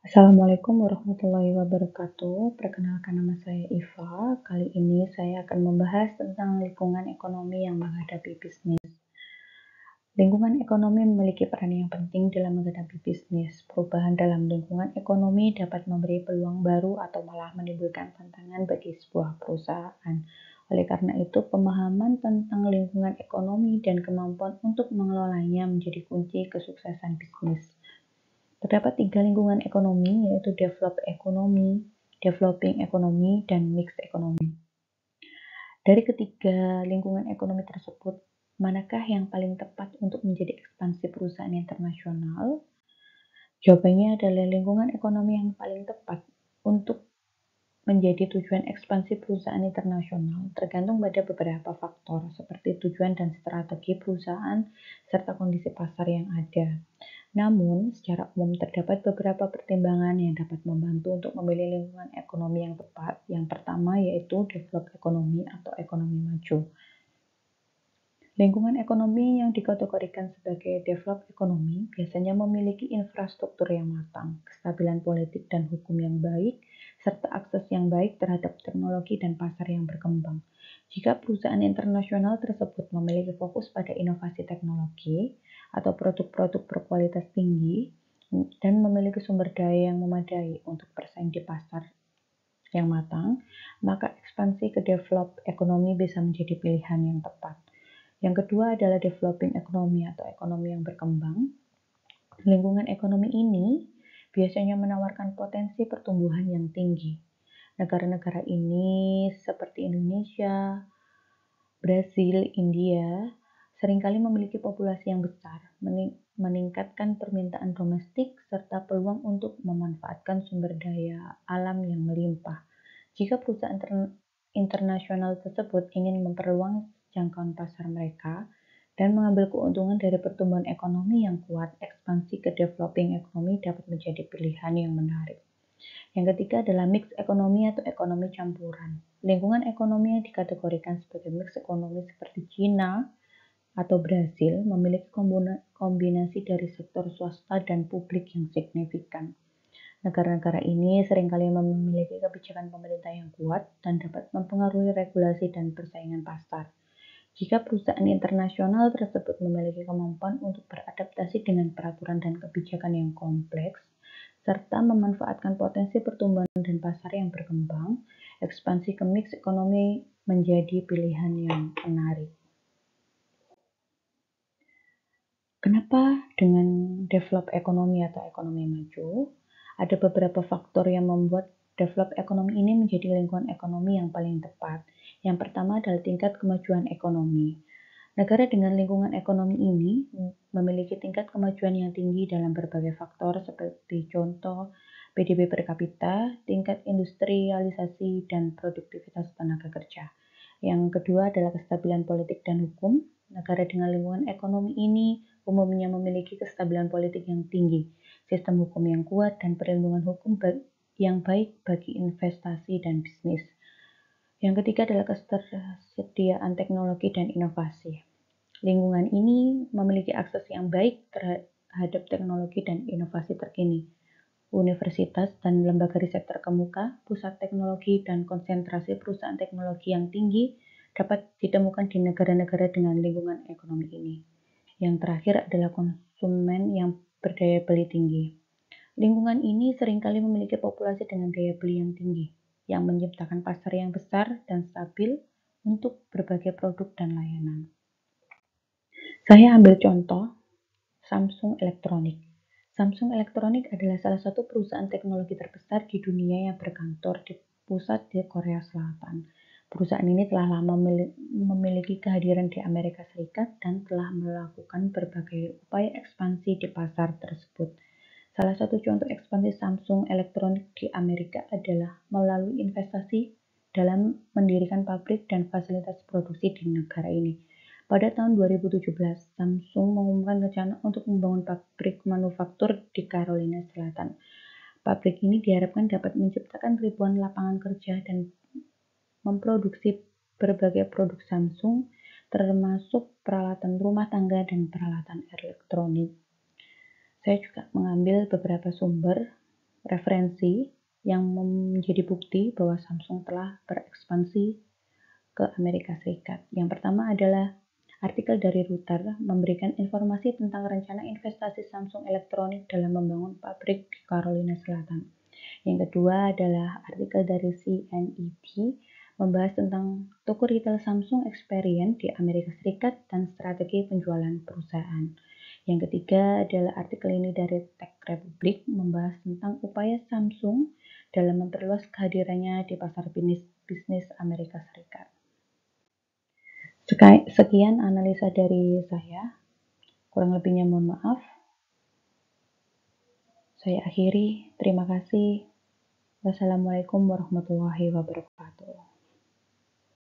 Assalamualaikum warahmatullahi wabarakatuh. Perkenalkan, nama saya Iva. Kali ini saya akan membahas tentang lingkungan ekonomi yang menghadapi bisnis. Lingkungan ekonomi memiliki peran yang penting dalam menghadapi bisnis. Perubahan dalam lingkungan ekonomi dapat memberi peluang baru atau malah menimbulkan tantangan bagi sebuah perusahaan. Oleh karena itu, pemahaman tentang lingkungan ekonomi dan kemampuan untuk mengelolanya menjadi kunci kesuksesan bisnis. Terdapat tiga lingkungan ekonomi, yaitu developing ekonomi, dan mixed ekonomi. Dari ketiga lingkungan ekonomi tersebut, manakah yang paling tepat untuk menjadi ekspansi perusahaan internasional? Jawabannya adalah lingkungan ekonomi yang paling tepat untuk menjadi tujuan ekspansi perusahaan internasional tergantung pada beberapa faktor seperti tujuan dan strategi perusahaan serta kondisi pasar yang ada. Namun, secara umum terdapat beberapa pertimbangan yang dapat membantu untuk memilih lingkungan ekonomi yang tepat. Yang pertama yaitu develop ekonomi atau ekonomi maju. Lingkungan ekonomi yang dikategorikan sebagai develop ekonomi biasanya memiliki infrastruktur yang matang, kestabilan politik dan hukum yang baik, serta akses yang baik terhadap teknologi dan pasar yang berkembang. Jika perusahaan internasional tersebut memiliki fokus pada inovasi teknologi atau produk-produk berkualitas tinggi dan memiliki sumber daya yang memadai untuk bersaing di pasar yang matang, maka ekspansi ke develop ekonomi bisa menjadi pilihan yang tepat. Yang kedua adalah developing ekonomi atau ekonomi yang berkembang. Lingkungan ekonomi ini biasanya menawarkan potensi pertumbuhan yang tinggi. Negara-negara ini seperti Indonesia, Brasil, India, seringkali memiliki populasi yang besar, meningkatkan permintaan domestik, serta peluang untuk memanfaatkan sumber daya alam yang melimpah. Jika perusahaan internasional tersebut ingin memperluas jangkauan pasar mereka dan mengambil keuntungan dari pertumbuhan ekonomi yang kuat, ekspansi ke developing ekonomi dapat menjadi pilihan yang menarik. Yang ketiga adalah mix ekonomi atau ekonomi campuran. Lingkungan ekonomi yang dikategorikan sebagai mix ekonomi seperti China atau Brasil memiliki kombinasi dari sektor swasta dan publik yang signifikan. Negara-negara ini seringkali memiliki kebijakan pemerintah yang kuat dan dapat mempengaruhi regulasi dan persaingan pasar. Jika perusahaan internasional tersebut memiliki kemampuan untuk beradaptasi dengan peraturan dan kebijakan yang kompleks, serta memanfaatkan potensi pertumbuhan dan pasar yang berkembang, ekspansi ke mix ekonomi menjadi pilihan yang menarik. Kenapa dengan develop ekonomi atau ekonomi maju? Ada beberapa faktor yang membuat develop ekonomi ini menjadi lingkungan ekonomi yang paling tepat. Yang pertama adalah tingkat kemajuan ekonomi. Negara dengan lingkungan ekonomi ini memiliki tingkat kemajuan yang tinggi dalam berbagai faktor seperti contoh PDB per kapita, tingkat industrialisasi, dan produktivitas tenaga kerja. Yang kedua adalah kestabilan politik dan hukum. Negara dengan lingkungan ekonomi ini umumnya memiliki kestabilan politik yang tinggi, sistem hukum yang kuat, dan perlindungan hukum yang baik bagi investasi dan bisnis. Yang ketiga adalah ketersediaan teknologi dan inovasi. Lingkungan ini memiliki akses yang baik terhadap teknologi dan inovasi terkini. Universitas dan lembaga riset terkemuka, pusat teknologi, dan konsentrasi perusahaan teknologi yang tinggi dapat ditemukan di negara-negara dengan lingkungan ekonomi ini. Yang terakhir adalah konsumen yang berdaya beli tinggi. Lingkungan ini seringkali memiliki populasi dengan daya beli yang tinggi, yang menciptakan pasar yang besar dan stabil untuk berbagai produk dan layanan. Saya ambil contoh Samsung Electronics. Samsung Electronics adalah salah satu perusahaan teknologi terbesar di dunia yang berkantor di pusat di Korea Selatan. Perusahaan ini telah lama memiliki kehadiran di Amerika Serikat dan telah melakukan berbagai upaya ekspansi di pasar tersebut. Salah satu contoh ekspansi Samsung Electronics di Amerika adalah melalui investasi dalam mendirikan pabrik dan fasilitas produksi di negara ini. Pada tahun 2017, Samsung mengumumkan rencana untuk membangun pabrik manufaktur di Carolina Selatan. Pabrik ini diharapkan dapat menciptakan ribuan lapangan kerja dan memproduksi berbagai produk Samsung, termasuk peralatan rumah tangga dan peralatan elektronik. Saya juga mengambil beberapa sumber referensi yang menjadi bukti bahwa Samsung telah berekspansi ke Amerika Serikat. Yang pertama adalah artikel dari Reuters memberikan informasi tentang rencana investasi Samsung Electronics dalam membangun pabrik di Carolina Selatan. Yang kedua adalah artikel dari CNET membahas tentang toko retail Samsung Experience di Amerika Serikat dan strategi penjualan perusahaan. Yang ketiga adalah artikel ini dari Tech Republic membahas tentang upaya Samsung dalam memperluas kehadirannya di pasar bisnis Amerika Serikat. Sekian analisa dari saya, kurang lebihnya mohon maaf. Saya akhiri, terima kasih. Wassalamualaikum warahmatullahi wabarakatuh.